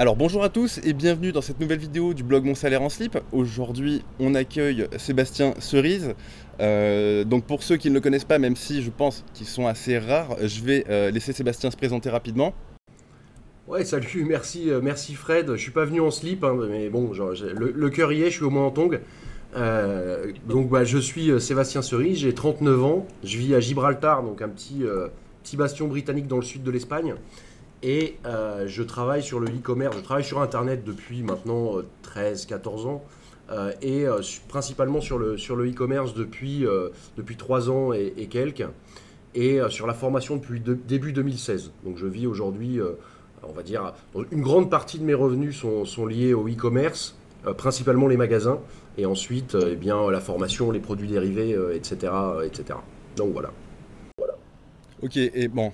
Alors bonjour à tous et bienvenue dans cette nouvelle vidéo du blog Mon Salaire en Slip. Aujourd'hui on accueille Sébastien Cerise. Donc pour ceux qui ne le connaissent pas, même si je pense qu'ils sont assez rares, je vais laisser Sébastien se présenter rapidement. Ouais, salut, merci Fred. Je suis pas venu en slip, hein, mais bon, le cœur y est, je suis au moins en tongs. Je suis Sébastien Cerise, j'ai 39 ans, je vis à Gibraltar, donc un petit bastion britannique dans le sud de l'Espagne. Et je travaille sur le e-commerce, je travaille sur Internet depuis maintenant 13-14 ans. Principalement sur le e-commerce depuis 3 ans et quelques. Et sur la formation depuis début 2016. Donc je vis aujourd'hui, on va dire, une grande partie de mes revenus sont liés au e-commerce, principalement les magasins. Et ensuite, la formation, les produits dérivés, etc., etc. Donc voilà. Ok, et bon,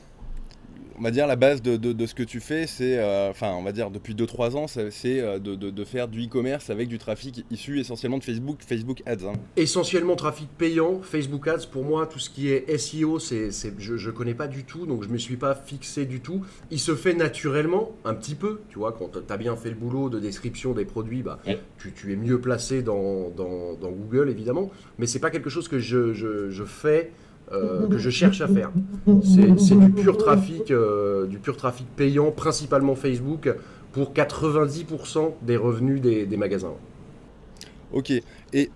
on va dire la base de ce que tu fais, c'est, on va dire depuis 2-3 ans, c'est de faire du e-commerce avec du trafic issu essentiellement de Facebook Ads. Hein. Essentiellement trafic payant, Facebook Ads. Pour moi, tout ce qui est SEO, je connais pas du tout, donc je me suis pas fixé du tout. Il se fait naturellement, un petit peu, tu vois, quand tu as bien fait le boulot de description des produits, ouais. tu es mieux placé dans Google, évidemment, mais c'est pas quelque chose que je fais. Que je cherche à faire. C'est du pur trafic payant, principalement Facebook, pour 90% des revenus des magasins. Ok, et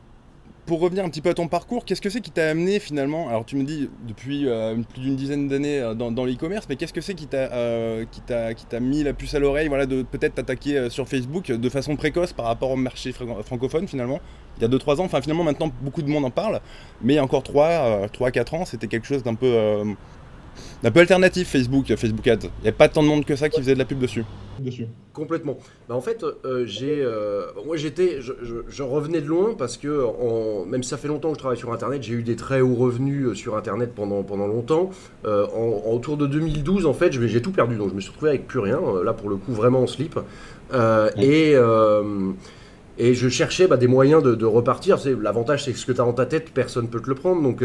pour revenir un petit peu à ton parcours, qu'est-ce que c'est qui t'a amené finalement, alors tu me dis depuis plus d'une dizaine d'années dans l'e-commerce, mais qu'est-ce que c'est qui t'a mis la puce à l'oreille, voilà, de peut-être t'attaquer sur Facebook de façon précoce par rapport au marché francophone finalement? Il y a 2-3 ans, enfin finalement maintenant beaucoup de monde en parle, mais il y a encore 3-4 ans, c'était quelque chose d'un peu alternatif Facebook Ads. Il n'y a pas tant de monde que ça qui faisait de la pub dessus. Complètement. En fait, moi je revenais de loin parce que même si ça fait longtemps que je travaille sur Internet, j'ai eu des très hauts revenus sur Internet pendant longtemps. Autour de 2012, en fait, j'ai tout perdu, donc je me suis retrouvé avec plus rien. Là, pour le coup, vraiment en slip. Et je cherchais des moyens de repartir. L'avantage, c'est que ce que tu as dans ta tête, personne ne peut te le prendre. Donc,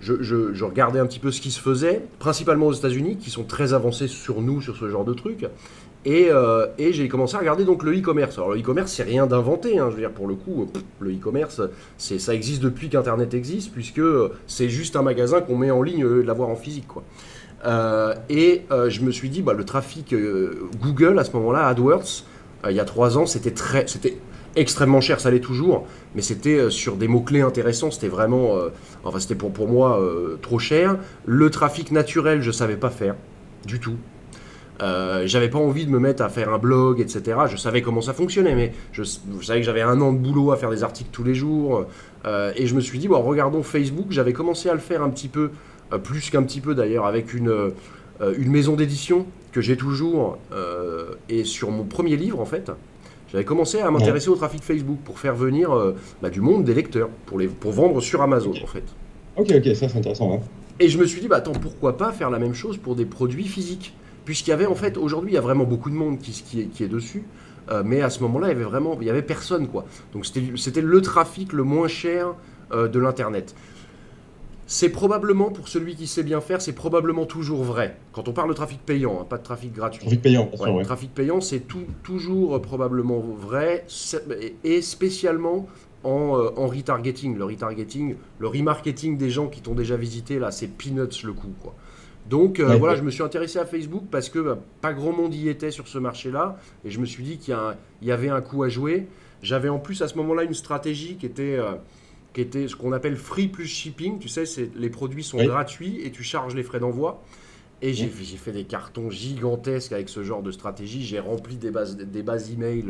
je regardais un petit peu ce qui se faisait, principalement aux États-Unis, qui sont très avancés sur nous, sur ce genre de trucs. Et j'ai commencé à regarder donc le e-commerce. Alors, le e-commerce, c'est rien d'inventé. Hein. Je veux dire, pour le coup, le e-commerce, ça existe depuis qu'Internet existe, puisque c'est juste un magasin qu'on met en ligne au lieu de l'avoir en physique, quoi. Je me suis dit, le trafic Google, à ce moment-là, AdWords, il y a 3 ans, c'était extrêmement cher, ça l'est toujours, mais c'était sur des mots-clés intéressants, c'était vraiment, c'était pour moi trop cher. Le trafic naturel, je savais pas faire du tout. J'avais pas envie de me mettre à faire un blog, etc. Je savais comment ça fonctionnait, mais je savais que j'avais un an de boulot à faire des articles tous les jours. Et je me suis dit, regardons Facebook. J'avais commencé à le faire un petit peu, plus qu'un petit peu d'ailleurs, avec une maison d'édition que j'ai toujours. Et sur mon premier livre, en fait, j'avais commencé à m'intéresser au trafic Facebook pour faire venir du monde des lecteurs, pour vendre sur Amazon, en fait. Ok, ça c'est intéressant. Ouais. Et je me suis dit, attends, pourquoi pas faire la même chose pour des produits physiques? Puisqu'il y avait, en fait, aujourd'hui, il y a vraiment beaucoup de monde qui est dessus. Mais à ce moment-là, il y avait personne, quoi. Donc c'était le trafic le moins cher de l'Internet. C'est probablement, pour celui qui sait bien faire, c'est probablement toujours vrai. Quand on parle de trafic payant, hein, pas de trafic gratuit. Trafic payant, bien sûr, ouais. Trafic payant, c'est toujours probablement vrai, et spécialement en retargeting. Le retargeting, le remarketing des gens qui t'ont déjà visité, là, c'est peanuts le coup, quoi. Donc je me suis intéressé à Facebook parce que pas grand monde y était sur ce marché-là, et je me suis dit qu'il y avait un coup à jouer. J'avais en plus à ce moment-là une stratégie qui était ce qu'on appelle free plus shipping. Tu sais, les produits sont gratuits et tu charges les frais d'envoi. Et j'ai fait des cartons gigantesques avec ce genre de stratégie. J'ai rempli des bases email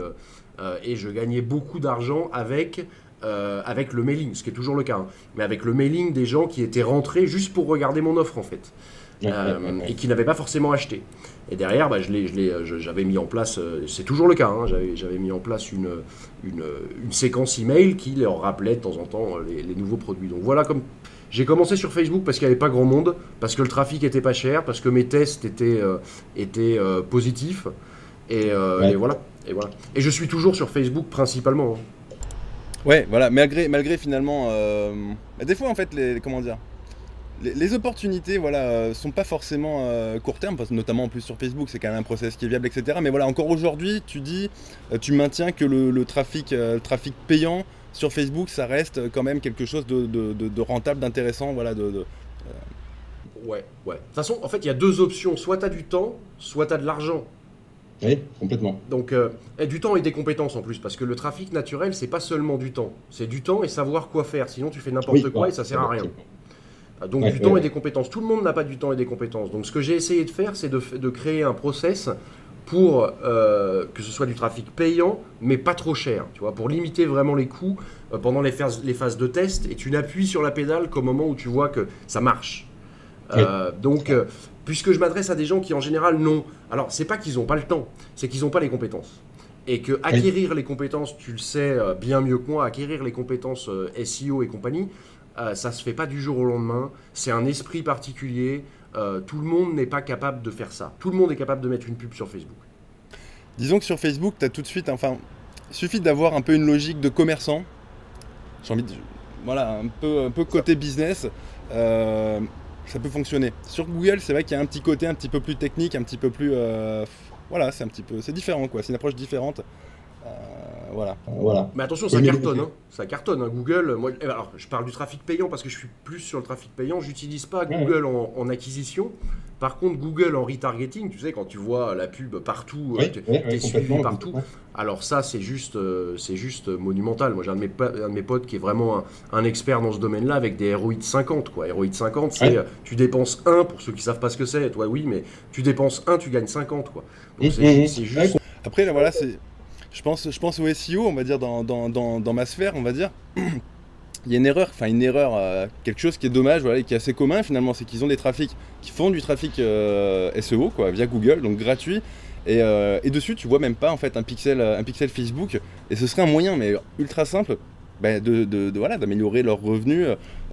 et je gagnais beaucoup d'argent avec le mailing, ce qui est toujours le cas, hein, mais avec le mailing des gens qui étaient rentrés juste pour regarder mon offre, en fait. Et qui n'avaient pas forcément acheté. Et derrière, j'avais mis en place, c'est toujours le cas, hein, j'avais mis en place une séquence email qui leur rappelait de temps en temps les nouveaux produits. Donc voilà, comme j'ai commencé sur Facebook parce qu'il n'y avait pas grand monde, parce que le trafic était pas cher, parce que mes tests étaient positifs, et voilà. Et je suis toujours sur Facebook principalement. Hein. Ouais, voilà, malgré finalement, des fois en fait, comment dire, les opportunités, voilà, sont pas forcément court terme, parce que notamment en plus sur Facebook, c'est quand même un process qui est viable, etc. Mais voilà, encore aujourd'hui, tu dis, tu maintiens que le trafic payant sur Facebook, ça reste quand même quelque chose de rentable, d'intéressant, voilà, Ouais. De toute façon, en fait, il y a deux options. Soit tu as du temps, soit tu as de l'argent. Oui, complètement. Donc, du temps et des compétences en plus, parce que le trafic naturel, c'est pas seulement du temps. C'est du temps et savoir quoi faire. Sinon, tu fais n'importe quoi et ça sert à rien. Donc, du temps et des compétences. Tout le monde n'a pas du temps et des compétences. Donc, ce que j'ai essayé de faire, c'est de créer un process pour que ce soit du trafic payant, mais pas trop cher, tu vois, pour limiter vraiment les coûts pendant les phases de test, et tu n'appuies sur la pédale qu'au moment où tu vois que ça marche. Donc, puisque je m'adresse à des gens qui en général n'ont... Alors, c'est pas qu'ils n'ont pas le temps, c'est qu'ils n'ont pas les compétences. Et que acquérir les compétences, tu le sais bien mieux que moi, acquérir les compétences SEO et compagnie, ça se fait pas du jour au lendemain, c'est un esprit particulier. Tout le monde n'est pas capable de faire ça. Tout le monde est capable de mettre une pub sur Facebook. Disons que sur Facebook, tu as tout de suite, enfin, il suffit d'avoir un peu une logique de commerçant. J'ai envie de... Voilà, un peu côté business. Ça peut fonctionner. Sur Google, c'est vrai qu'il y a un petit côté un petit peu plus technique, un petit peu plus... voilà, c'est différent, quoi. C'est une approche différente. Voilà. Mais attention, ça cartonne. Hein. Ça cartonne. Hein. Google, moi, alors, je parle du trafic payant parce que je suis plus sur le trafic payant. J'utilise pas Google en acquisition. Par contre, Google en retargeting, tu sais, quand tu vois la pub partout, tu es suivi partout. Alors ça, c'est juste monumental. Moi, j'ai un de mes potes qui est vraiment un expert dans ce domaine-là avec des ROI de 50. Quoi. ROI de 50, c'est tu dépenses 1, pour ceux qui savent pas ce que c'est. Toi, oui, mais tu dépenses 1, tu gagnes 50. Quoi. Donc c'est juste... Après, là, voilà, c'est... Je pense au SEO, on va dire, dans ma sphère, on va dire. Il y a une erreur, quelque chose qui est dommage, voilà, et qui est assez commun finalement, c'est qu'ils ont des trafics qui font du trafic SEO, quoi, via Google, donc gratuit. Et dessus, tu vois même pas en fait un pixel Facebook. Et ce serait un moyen, mais ultra simple, voilà, d'améliorer leurs revenus.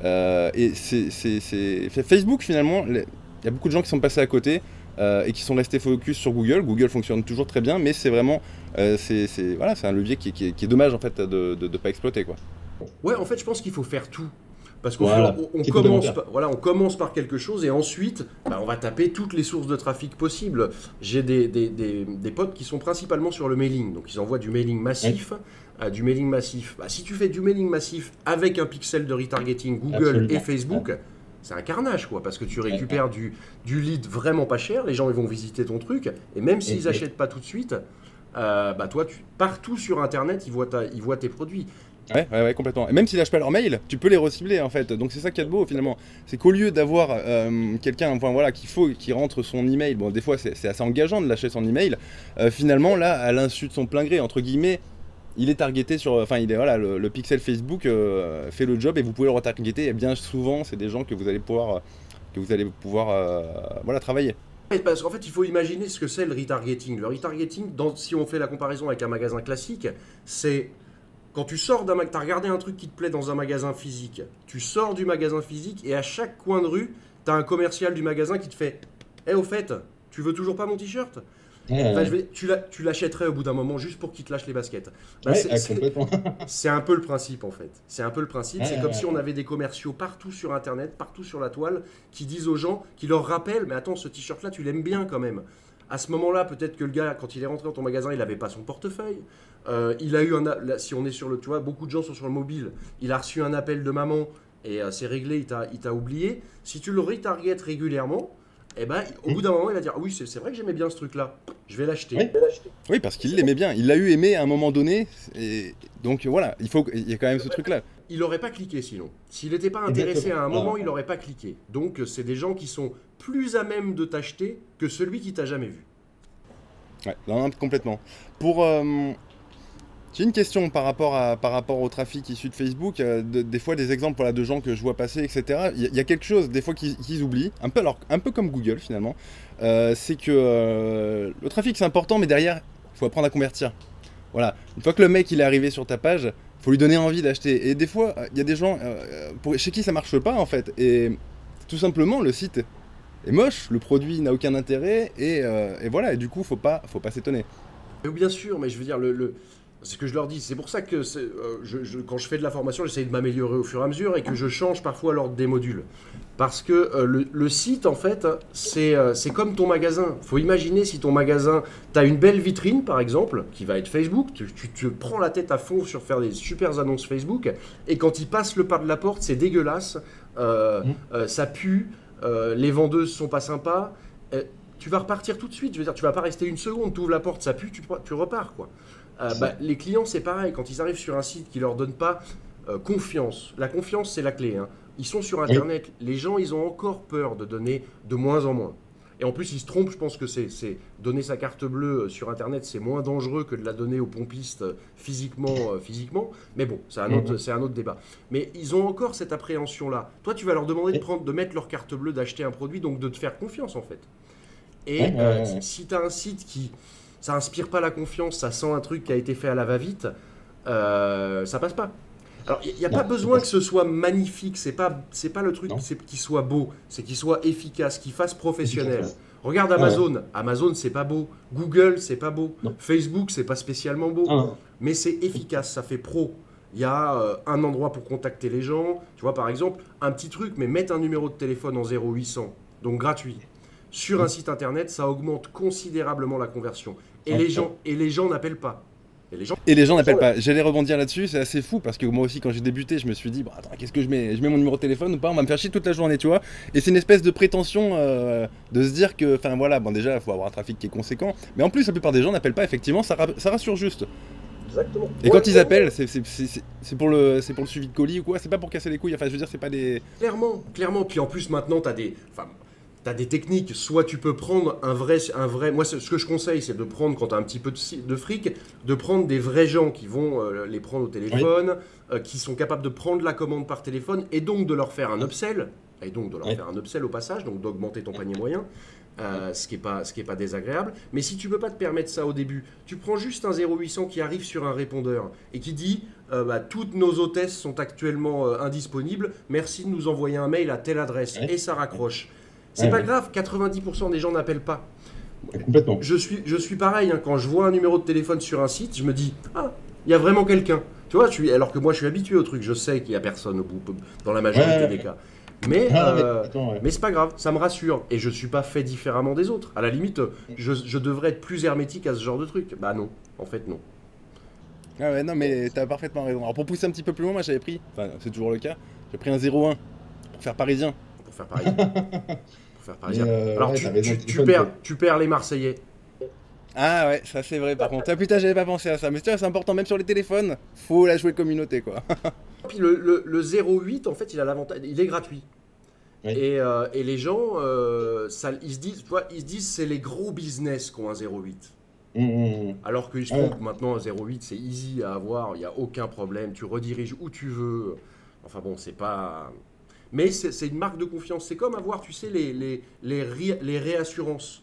Et c'est Facebook finalement. Il y a beaucoup de gens qui sont passés à côté. Et qui sont restés focus sur Google. Google fonctionne toujours très bien, mais c'est vraiment c'est un levier qui est dommage en fait de ne pas exploiter, quoi. Ouais, en fait, je pense qu'il faut faire tout. Parce qu'on commence par quelque chose et ensuite, on va taper toutes les sources de trafic possibles. J'ai des potes qui sont principalement sur le mailing. Donc, ils envoient du mailing massif. Si tu fais du mailing massif avec un pixel de retargeting Google et Facebook, c'est un carnage, quoi, parce que tu récupères du lead vraiment pas cher. Les gens, ils vont visiter ton truc. Et même s'ils n'achètent pas tout de suite, toi, partout sur Internet, ils voient tes produits. Ouais, complètement. Et même s'ils lâchent pas leur mail, tu peux les recibler en fait. Donc c'est ça qui est beau finalement. C'est qu'au lieu d'avoir quelqu'un, voilà, qui rentre son email, bon des fois c'est assez engageant de lâcher son email, finalement là, à l'insu de son plein gré, entre guillemets, il est targeté sur, voilà, le pixel Facebook fait le job et vous pouvez le retargeter. Et bien souvent, c'est des gens que vous allez pouvoir voilà, travailler. Parce qu'en fait, il faut imaginer ce que c'est le retargeting. Le retargeting, si on fait la comparaison avec un magasin classique, c'est quand tu sors d'un magasin, tu as regardé un truc qui te plaît dans un magasin physique, tu sors du magasin physique et à chaque coin de rue, tu as un commercial du magasin qui te fait « au fait, tu veux toujours pas mon t-shirt ?» Tu l'achèterais au bout d'un moment juste pour qu'il te lâche les baskets. C'est un peu le principe en fait. C'est un peu le principe. C'est comme si on avait des commerciaux partout sur Internet, partout sur la toile, qui disent aux gens, qui leur rappellent « Mais attends, ce t-shirt-là, tu l'aimes bien quand même. » À ce moment-là, peut-être que le gars, quand il est rentré dans ton magasin, il n'avait pas son portefeuille. Il a eu si on est sur le, tu vois, beaucoup de gens sont sur le mobile. Il a reçu un appel de maman et c'est réglé. Il t'a oublié. Si tu le retargetes régulièrement, au bout d'un moment, il va dire oui, c'est vrai que j'aimais bien ce truc-là. Je vais l'acheter. Oui, parce qu'il l'aimait bien. Il l'a eu aimé à un moment donné. Et donc voilà, il y a quand même ce truc-là. Il n'aurait pas cliqué sinon. S'il n'était pas intéressé à un moment, il n'aurait pas cliqué. Donc c'est des gens qui sont plus à même de t'acheter que celui qui t'a jamais vu. Ouais, non, complètement. J'ai une question par rapport au trafic issu de Facebook, des fois des exemples de gens que je vois passer, etc. Il y a quelque chose des fois qu'ils oublient, un peu comme Google finalement, c'est que le trafic c'est important, mais derrière, il faut apprendre à convertir. Voilà, une fois que le mec il est arrivé sur ta page, il faut lui donner envie d'acheter. Et des fois, il y a des gens chez qui ça marche pas en fait, et tout simplement le site est moche, le produit n'a aucun intérêt, et voilà, et du coup faut pas s'étonner. Bien sûr, mais je veux dire, C'est ce que je leur dis. C'est pour ça que quand je fais de la formation, j'essaye de m'améliorer au fur et à mesure et que je change parfois l'ordre des modules. Parce que le site, en fait, c'est comme ton magasin. Il faut imaginer si ton magasin, tu as une belle vitrine, par exemple, qui va être Facebook. Tu te prends la tête à fond sur faire des super annonces Facebook. Et quand ils passent le pas de la porte, c'est dégueulasse. Ça pue. Les vendeuses sont pas sympas. Tu vas repartir tout de suite. Je veux dire, tu vas pas rester une seconde. Tu ouvres la porte, ça pue, tu repars, quoi. Les clients, c'est pareil. Quand ils arrivent sur un site qui leur donne pas confiance, la confiance, c'est la clé. Hein. Ils sont sur Internet. Les gens, ils ont encore peur de donner de moins en moins. Et en plus, ils se trompent. Je pense que c'est donner sa carte bleue sur Internet, c'est moins dangereux que de la donner aux pompistes physiquement. Mais bon, c'est un autre débat. Mais ils ont encore cette appréhension-là. Toi, tu vas leur demander de mettre leur carte bleue, d'acheter un produit, donc de te faire confiance, en fait. Et si tu as un site qui... ça inspire pas la confiance, ça sent un truc qui a été fait à la va-vite, ça passe pas. Alors, il n'y a pas besoin que ce soit magnifique, c'est pas le truc qu'il soit beau, c'est qu'il soit efficace, qu'il fasse professionnel. Regarde Amazon, Amazon c'est pas beau, Google c'est pas beau, Facebook c'est pas spécialement beau, mais c'est efficace, ça fait pro. Il y a un endroit pour contacter les gens, tu vois par exemple, un petit truc, mais mettre un numéro de téléphone en 0800, donc gratuit. Sur un site internet, ça augmente considérablement la conversion. Et les gens n'appellent pas. Et les gens n'appellent pas. J'allais rebondir là-dessus, c'est assez fou parce que moi aussi, quand j'ai débuté, je me suis dit, bon, attends, qu'est-ce que je mets? Je mets mon numéro de téléphone ou pas? On va me faire chier toute la journée, tu vois. Et c'est une espèce de prétention de se dire que, enfin voilà, bon, déjà, il faut avoir un trafic qui est conséquent. Mais en plus, la plupart des gens n'appellent pas, effectivement, ça rassure juste. Exactement. Et quand ils appellent, c'est pour le suivi de colis ou quoi? C'est pas pour casser les couilles, enfin, je veux dire, c'est pas des. Clairement. Puis en plus, maintenant, t'as des techniques, soit tu peux prendre un vrai... Moi, ce que je conseille, c'est de prendre, quand tu as un petit peu de fric, de prendre des vrais gens qui vont les prendre au téléphone, qui sont capables de prendre la commande par téléphone, et donc de leur faire un upsell, au passage, donc d'augmenter ton panier moyen, ce qui est pas désagréable. Mais si tu peux pas te permettre ça au début, tu prends juste un 0800 qui arrive sur un répondeur et qui dit toutes nos hôtesses sont actuellement indisponibles, merci de nous envoyer un mail à telle adresse, et ça raccroche. C'est pas grave, 90% des gens n'appellent pas. Complètement. Je suis pareil, hein, quand je vois un numéro de téléphone sur un site, je me dis, ah, il y a vraiment quelqu'un. Tu vois, alors que moi je suis habitué au truc, je sais qu'il n'y a personne au bout, dans la majorité des cas. Mais c'est pas grave, ça me rassure. Et je suis pas fait différemment des autres. À la limite, je devrais être plus hermétique à ce genre de truc. Bah non, en fait non. Ah ouais, non mais t'as parfaitement raison. Alors pour pousser un petit peu plus loin, moi j'avais pris, enfin c'est toujours le cas, j'ai pris un 01 pour faire parisien. Alors tu perds les Marseillais. Ah ouais, ça c'est vrai par contre. Ah putain, j'avais pas pensé à ça. Mais c'est important, même sur les téléphones, faut la jouer communauté quoi. Puis le 08, en fait, il a l'avantage, il est gratuit. Oui. Et les gens, ils se disent c'est les gros business qui ont un 08. Alors que je trouve que maintenant un 08 c'est easy à avoir, il n'y a aucun problème, tu rediriges où tu veux. Enfin bon, c'est pas... Mais c'est une marque de confiance. C'est comme avoir, tu sais, les réassurances.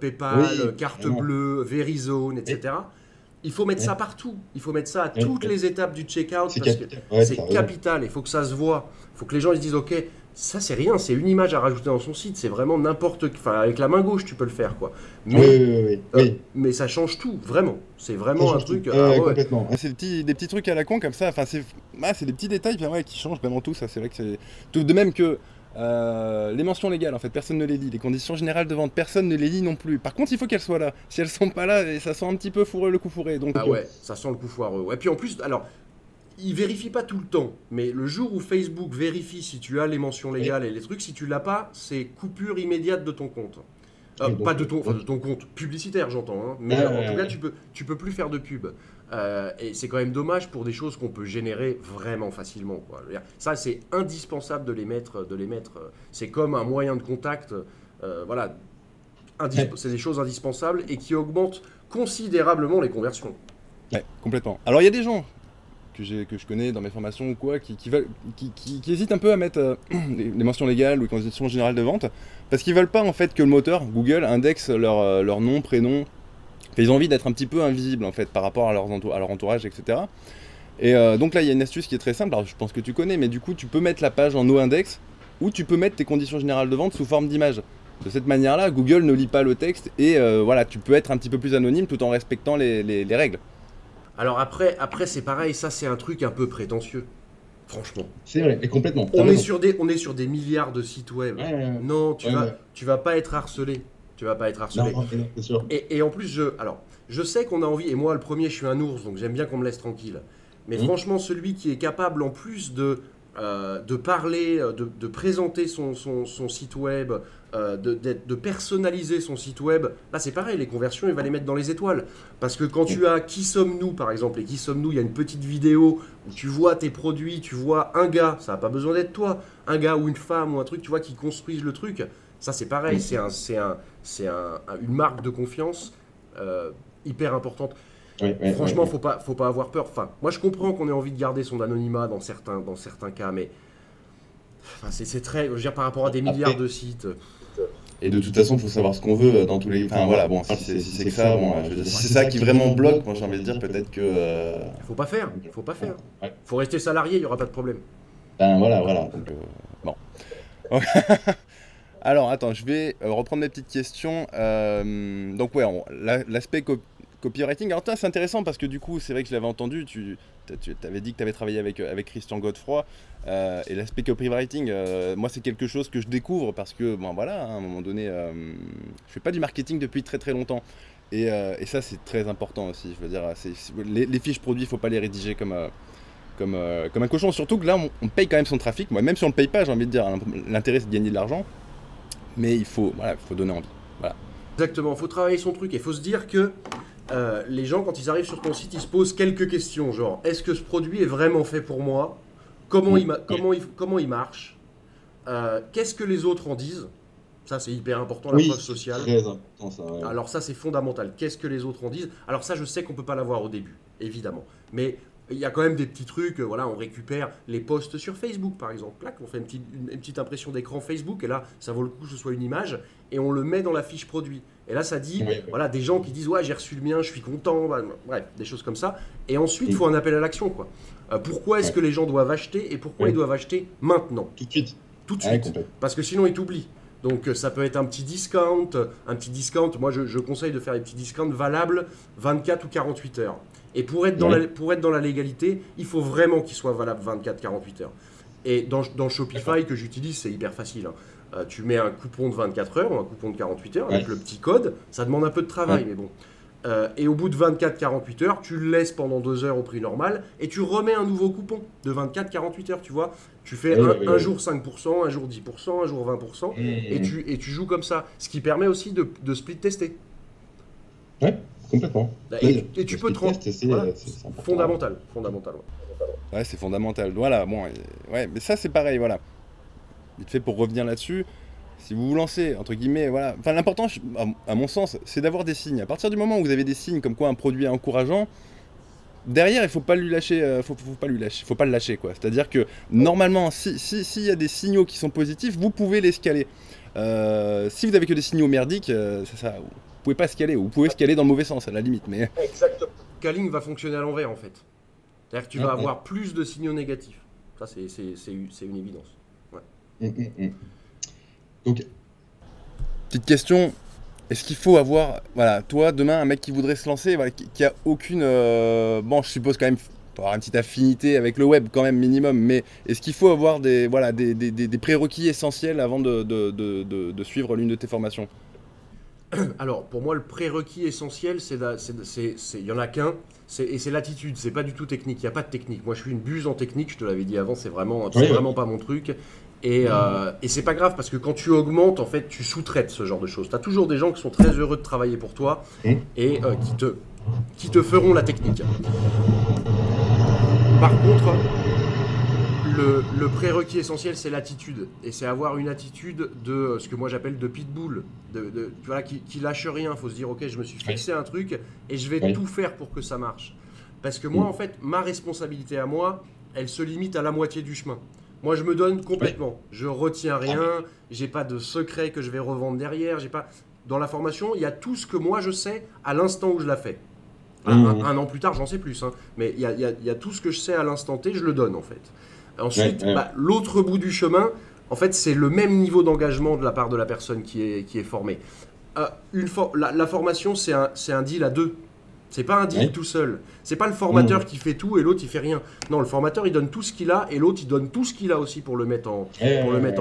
PayPal, carte bleue, Verizon, etc. Il faut mettre ça partout. Il faut mettre ça à toutes les étapes du checkout. C'est capital. Il faut que ça se voit. Il faut que les gens ils se disent, OK, ça c'est rien, c'est une image à rajouter dans son site. C'est vraiment avec la main gauche, tu peux le faire, quoi. Mais, mais ça change tout, vraiment. C'est vraiment un truc... complètement. C'est des petits trucs à la con comme ça. Enfin, c'est des petits détails qui changent vraiment tout. Ça, c'est vrai que c'est... Tout de même que... les mentions légales, en fait, personne ne les lit. Les conditions générales de vente, personne ne les lit non plus. Par contre, il faut qu'elles soient là. Si elles sont pas là, ça sent un petit peu fourreux le coup fourré. Donc, ça sent le coup foireux. Ouais. Puis en plus, alors, ils vérifient pas tout le temps. Mais le jour où Facebook vérifie si tu as les mentions légales et les trucs, si tu l'as pas, c'est coupure immédiate de ton compte. Pas de ton compte publicitaire, j'entends. Hein. Mais en tout cas, tu peux plus faire de pub. Et c'est quand même dommage pour des choses qu'on peut générer vraiment facilement, quoi. Ça, c'est indispensable de les mettre. C'est comme un moyen de contact. Voilà. C'est des choses indispensables et qui augmentent considérablement les conversions. Ouais, complètement. Alors, il y a des gens que je connais dans mes formations ou quoi, qui hésitent un peu à mettre les mentions légales ou les conditions générales de vente, parce qu'ils veulent pas en fait que le moteur, Google, indexe leur nom, prénom. Ils ont envie d'être un petit peu invisibles en fait par rapport à leur entourage, etc. Et donc là, il y a une astuce qui est très simple, alors je pense que tu connais, mais du coup, tu peux mettre la page en no-index ou tu peux mettre tes conditions générales de vente sous forme d'image. De cette manière-là, Google ne lit pas le texte et voilà, tu peux être un petit peu plus anonyme tout en respectant les règles. Alors après c'est pareil, ça c'est un truc un peu prétentieux, franchement. C'est vrai, et complètement. On est sur des milliards de sites web. Ouais. Non, Ouais. tu vas pas être harcelé. Tu vas pas être harcelé. Non, c'est sûr. Et en plus, je sais qu'on a envie, et moi le premier, je suis un ours, donc j'aime bien qu'on me laisse tranquille. Mais franchement, celui qui est capable en plus de parler, de présenter son site web, de personnaliser son site web, là c'est pareil, les conversions, il va les mettre dans les étoiles. Parce que quand tu as Qui sommes-nous par exemple, et Qui sommes-nous, il y a une petite vidéo où tu vois tes produits, tu vois un gars, ça n'a pas besoin d'être toi, un gars ou une femme ou un truc, tu vois, qui construisent le truc. Ça c'est pareil, une marque de confiance hyper importante. Franchement, faut pas avoir peur. Enfin, moi je comprends qu'on ait envie de garder son anonymat dans certains cas, mais enfin, c'est très, je veux dire, par rapport à des milliards de sites. Et de toute façon, il faut savoir ce qu'on veut dans tous les. Enfin voilà, bon, si c'est que ça, bon, je veux dire, si c'est ça qui vraiment bloque, moi j'ai envie de dire peut-être que. Faut pas faire. Ouais. Faut rester salarié, il y aura pas de problème. Ben voilà. Donc, bon. Alors attends, je vais reprendre mes petites questions. Donc ouais, l'aspect copywriting. Alors c'est intéressant parce que du coup, c'est vrai que je l'avais entendu. Tu avais dit que tu avais travaillé avec Christian Godefroy. Et l'aspect copywriting, moi c'est quelque chose que je découvre parce que, bon voilà, hein, à un moment donné, je fais pas du marketing depuis très très longtemps. Et ça c'est très important aussi. Je veux dire, les fiches produits, il faut pas les rédiger comme un cochon. Surtout que là, on paye quand même son trafic. Moi, même si on le paye pas, j'ai envie de dire, l'intérêt c'est de gagner de l'argent. Mais il faut donner envie. Voilà. Exactement, il faut travailler son truc et il faut se dire que les gens, quand ils arrivent sur ton site, ils se posent quelques questions, genre est-ce que ce produit est vraiment fait pour moi? Comment il marche? Qu'est-ce que les autres en disent? Ça, c'est hyper important, la preuve sociale. Très important, ça. Ouais. Alors ça, c'est fondamental. Qu'est-ce que les autres en disent? Alors ça, je sais qu'on ne peut pas l'avoir au début, évidemment. Mais il y a quand même des petits trucs, voilà, on récupère les posts sur Facebook, par exemple. Là, on fait une petite impression d'écran Facebook, et là, ça vaut le coup que ce soit une image, et on le met dans la fiche produit. Et là, ça dit, voilà, des gens qui disent, ouais, j'ai reçu le mien, je suis content, bref, des choses comme ça. Et ensuite, il faut un appel à l'action, quoi. Pourquoi est-ce que les gens doivent acheter, et pourquoi ils doivent acheter maintenant? Tout de suite. Tout de suite. Parce que sinon, ils t'oublient. Donc ça peut être un petit discount. Moi je conseille de faire des petits discounts valables 24 ou 48 heures. Et pour être dans la légalité, il faut vraiment qu'il soit valable 24-48 heures. Et dans Shopify que j'utilise, c'est hyper facile. Hein. Tu mets un coupon de 24 heures ou un coupon de 48 heures avec le petit code. Ça demande un peu de travail, mais bon. Et au bout de 24-48 heures, tu le laisses pendant 2 heures au prix normal et tu remets un nouveau coupon de 24-48 heures, tu vois. Tu fais un jour 5%, un jour 10%, un jour 20% et tu joues comme ça. Ce qui permet aussi de split tester. Ouais, complètement. Et tu peux te rendre... Voilà, fondamental. Ouais, c'est fondamental. Voilà, bon, ouais, mais ça c'est pareil, voilà. Vite fait pour revenir là-dessus. Si vous vous lancez, entre guillemets, voilà. Enfin, l'important, à mon sens, c'est d'avoir des signes. À partir du moment où vous avez des signes comme quoi un produit est encourageant, derrière, il faut pas lui lâcher, faut pas le lâcher, quoi. C'est-à-dire que normalement, s'il y a des signaux qui sont positifs, vous pouvez les scaler. Si vous avez que des signaux merdiques, vous pouvez pas scaler, ou vous pouvez scaler dans le mauvais sens, à la limite. Mais... Exactement. Le scaling va fonctionner à l'envers, en fait. C'est-à-dire que tu vas avoir plus de signaux négatifs. Ça, c'est une évidence. Ouais. Donc, petite question, est-ce qu'il faut avoir, voilà, toi demain un mec qui voudrait se lancer, voilà, qui a aucune, bon je suppose quand même, faut avoir une petite affinité avec le web quand même minimum, mais est-ce qu'il faut avoir des prérequis essentiels avant de suivre l'une de tes formations? Alors pour moi le prérequis essentiel, il y en a qu'un, c'est l'attitude, c'est pas du tout technique, il n'y a pas de technique. Moi je suis une buse en technique, je te l'avais dit avant, c'est vraiment pas mon truc. Et c'est pas grave parce que quand tu augmentes, en fait, tu sous-traites ce genre de choses. Tu as toujours des gens qui sont très heureux de travailler pour toi et qui te feront la technique. Par contre, le prérequis essentiel, c'est l'attitude. Et c'est avoir une attitude de ce que moi j'appelle de pitbull. Voilà, qui lâche rien. Il faut se dire, ok, je me suis fixé un truc et je vais tout faire pour que ça marche. Parce que moi, en fait, ma responsabilité à moi, elle se limite à la moitié du chemin. Moi, je me donne complètement. Je retiens rien. J'ai pas de secret que je vais revendre derrière. J'ai pas. Dans la formation, il y a tout ce que moi je sais à l'instant où je la fais. Un an plus tard, j'en sais plus. Hein. Mais il y a tout ce que je sais à l'instant T, je le donne en fait. Ensuite, l'autre bout du chemin, en fait, c'est le même niveau d'engagement de la part de la personne qui est formée. La formation, c'est un deal à deux. C'est pas un deal tout seul. C'est pas le formateur qui fait tout et l'autre il fait rien. Non, le formateur il donne tout ce qu'il a et l'autre il donne tout ce qu'il a aussi pour le mettre en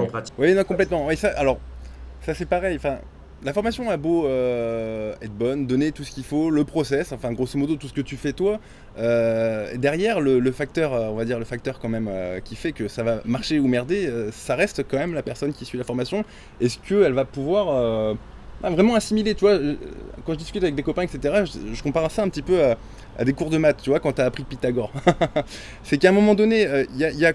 pratique. Oui, non, complètement. Oui, ça, alors, ça c'est pareil. Enfin, la formation a beau être bonne, donner tout ce qu'il faut, le process, enfin grosso modo tout ce que tu fais toi. Derrière le facteur, on va dire le facteur quand même qui fait que ça va marcher ou merder, ça reste quand même la personne qui suit la formation. Est-ce qu'elle va pouvoir vraiment assimiler, tu vois, quand je discute avec des copains, etc., je compare ça un petit peu à des cours de maths, tu vois, quand tu as appris Pythagore. C'est qu'à un moment donné, il y a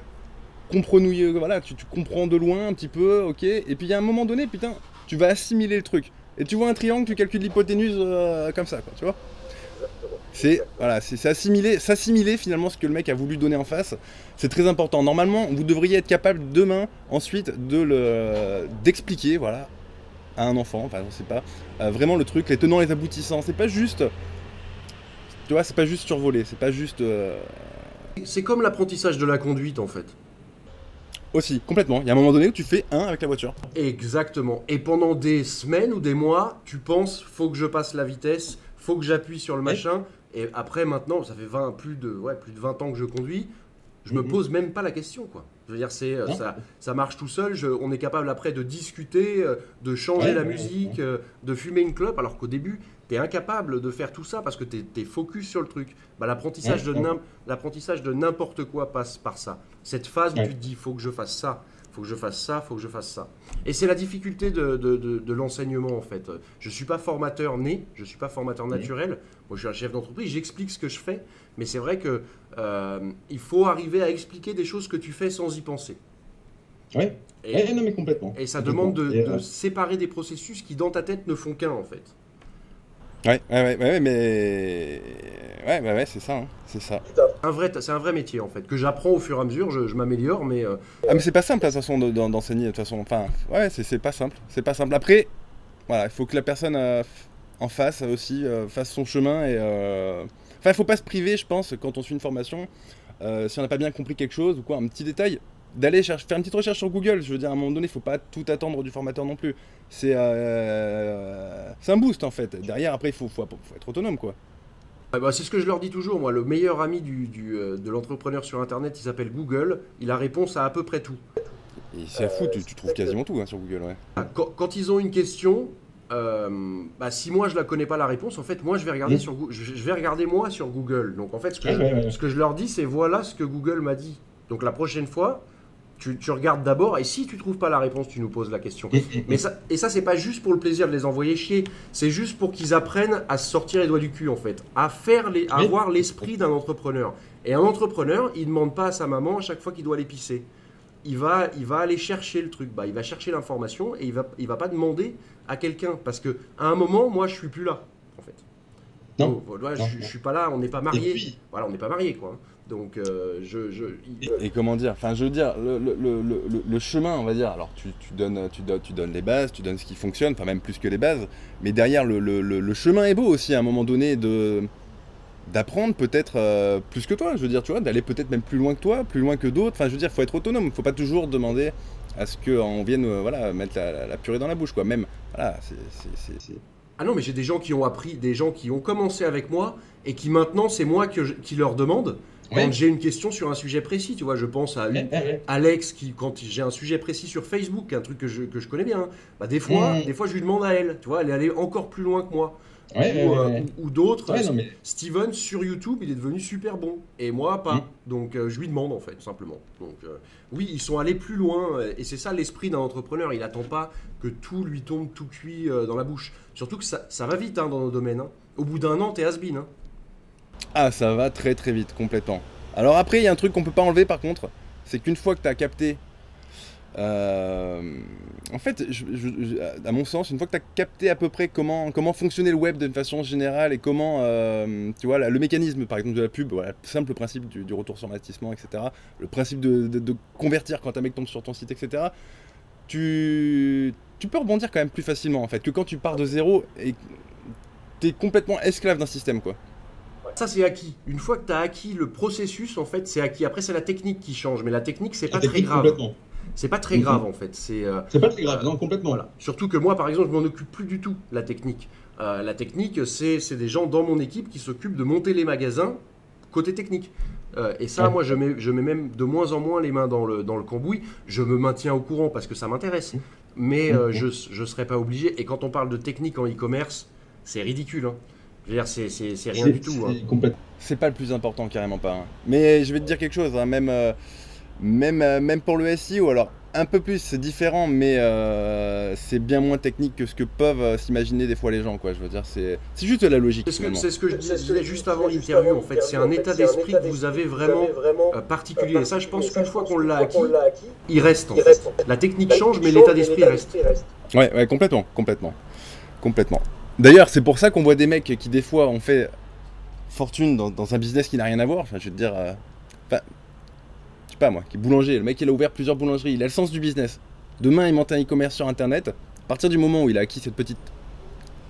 comprenouiller, voilà, tu comprends de loin un petit peu, ok, et puis il y a un moment donné, putain, tu vas assimiler le truc. Et tu vois un triangle, tu calcules l'hypoténuse comme ça, quoi, tu vois. C'est voilà, c'est s'assimiler finalement ce que le mec a voulu donner en face. C'est très important. Normalement, vous devriez être capable demain, ensuite, d'expliquer, voilà, à un enfant, enfin, je sais pas, vraiment le truc, les tenants, les aboutissants. C'est pas juste, tu vois, c'est pas juste survoler, c'est pas juste. C'est comme l'apprentissage de la conduite en fait. Aussi, complètement. Il y a un moment donné où tu fais un avec la voiture. Exactement. Et pendant des semaines ou des mois, tu penses, faut que je passe la vitesse, faut que j'appuie sur le machin. Et après, maintenant, ça fait plus de 20 ans que je conduis, je me pose même pas la question, quoi. Je veux dire, ça marche tout seul. On est capable après de discuter, de changer la musique, de fumer une clope, alors qu'au début, tu es incapable de faire tout ça parce que tu es focus sur le truc. Bah, l'apprentissage de n'importe quoi passe par ça. Cette phase où tu te dis, faut que je fasse ça, faut que je fasse ça, faut que je fasse ça. Et c'est la difficulté de l'enseignement en fait. Je suis pas formateur né, je suis pas formateur naturel. Moi, je suis un chef d'entreprise, j'explique ce que je fais, mais c'est vrai que il faut arriver à expliquer des choses que tu fais sans y penser. Oui, non mais complètement. Et ça demande de séparer des processus qui dans ta tête ne font qu'un en fait. Ouais, mais c'est ça, hein, c'est ça. C'est un vrai métier en fait que j'apprends au fur et à mesure. Je m'améliore, mais ah mais c'est pas simple de toute façon d'enseigner de toute façon. Enfin, ouais, c'est pas simple, c'est pas simple. Après, voilà, il faut que la personne en face aussi fasse son chemin et enfin, il faut pas se priver, je pense, quand on suit une formation, si on n'a pas bien compris quelque chose ou quoi, un petit détail, d'aller faire une petite recherche sur Google. Je veux dire, à un moment donné, il faut pas tout attendre du formateur non plus. C'est un boost en fait. Derrière, après, il faut être autonome, quoi. Bah, c'est ce que je leur dis toujours, moi. Le meilleur ami de l'entrepreneur sur Internet, il s'appelle Google. Il a réponse à peu près tout. Et c'est à fou, tu trouves quasiment tout hein, sur Google, ouais. Quand ils ont une question, si moi je la connais pas la réponse, en fait, moi je vais regarder sur Google. Je vais regarder moi sur Google. Donc en fait, ce que je leur dis, c'est voilà ce que Google m'a dit. Donc la prochaine fois, tu regardes d'abord et si tu trouves pas la réponse, tu nous poses la question. Mais ça, c'est pas juste pour le plaisir de les envoyer chier, c'est juste pour qu'ils apprennent à se sortir les doigts du cul en fait, à avoir l'esprit d'un entrepreneur. Et un entrepreneur, il demande pas à sa maman à chaque fois qu'il doit aller pisser. Il va aller chercher le truc, il va chercher l'information et il va pas demander à quelqu'un parce que à un moment, moi, je suis plus là en fait. Non. Je suis pas là, on n'est pas mariés. Voilà, on n'est pas mariés quoi. Donc, et comment dire, enfin, je veux dire, le chemin, on va dire, alors tu donnes les bases, tu donnes ce qui fonctionne, enfin même plus que les bases, mais derrière le chemin est beau aussi à un moment donné d'apprendre peut-être plus que toi, je veux dire, tu vois, d'aller peut-être même plus loin que toi, plus loin que d'autres, enfin je veux dire, faut être autonome, faut pas toujours demander à ce qu'on vienne voilà, mettre la purée dans la bouche, quoi, même, voilà, c'est... Ah non, mais j'ai des gens qui ont appris, des gens qui ont commencé avec moi et qui maintenant, c'est moi qui leur demande. Quand j'ai une question sur un sujet précis, tu vois, je pense à Alex quand j'ai un sujet précis sur Facebook, un truc que je connais bien, des fois je lui demande à elle, tu vois, elle est allée encore plus loin que moi. Ou d'autres, Steven sur YouTube, il est devenu super bon et moi pas. Donc je lui demande en fait, tout simplement. Donc oui, ils sont allés plus loin et c'est ça l'esprit d'un entrepreneur. Il attend pas que tout lui tombe tout cuit dans la bouche. Surtout que ça va vite hein, dans nos domaines. Hein. Au bout d'un an, t'es has-been. Hein. Ah, ça va très très vite, complètement. Alors après, il y a un truc qu'on peut pas enlever par contre, c'est qu'une fois que tu as capté, en fait, à mon sens, une fois que tu as capté à peu près comment fonctionnait le web d'une façon générale et comment, tu vois, le mécanisme par exemple de la pub, voilà, le simple principe du retour sur investissement, etc., le principe de convertir quand un mec tombe sur ton site, etc., tu peux rebondir quand même plus facilement en fait, que quand tu pars de zéro et tu es complètement esclave d'un système, quoi. Ça, c'est acquis. Une fois que tu as acquis le processus, en fait, c'est acquis. Après, c'est la technique qui change. Mais la technique, c'est pas très grave. C'est pas très grave, en fait. C'est pas très grave, non, complètement. Voilà. Surtout que moi, par exemple, je m'en occupe plus du tout, la technique. La technique, c'est des gens dans mon équipe qui s'occupent de monter les magasins côté technique. Et ça, moi, je mets même de moins en moins les mains dans le cambouis. Je me maintiens au courant parce que ça m'intéresse. Mais je ne serais pas obligé. Et quand on parle de technique en e-commerce, c'est ridicule. Hein. Je veux dire, c'est rien du tout. Hein. C'est pas le plus important, carrément pas. Hein. Mais je vais te dire quelque chose, hein, même pour le SEO, alors un peu plus, c'est différent, mais c'est bien moins technique que ce que peuvent s'imaginer des fois les gens, quoi. Je veux dire, c'est juste de la logique. C'est ce que je disais juste avant l'interview, en fait. C'est un état d'esprit que vous avez vraiment particulier. Et ça, je pense qu'une fois qu'on l'a acquis, il reste, en fait. La technique change, mais l'état d'esprit reste. Ouais, complètement. D'ailleurs, c'est pour ça qu'on voit des mecs qui, des fois, ont fait fortune dans un business qui n'a rien à voir. Enfin, je veux te dire, je sais pas moi, qui est boulanger. Le mec, il a ouvert plusieurs boulangeries. Il a le sens du business. Demain, il monte un e-commerce sur Internet. À partir du moment où il a acquis cette petite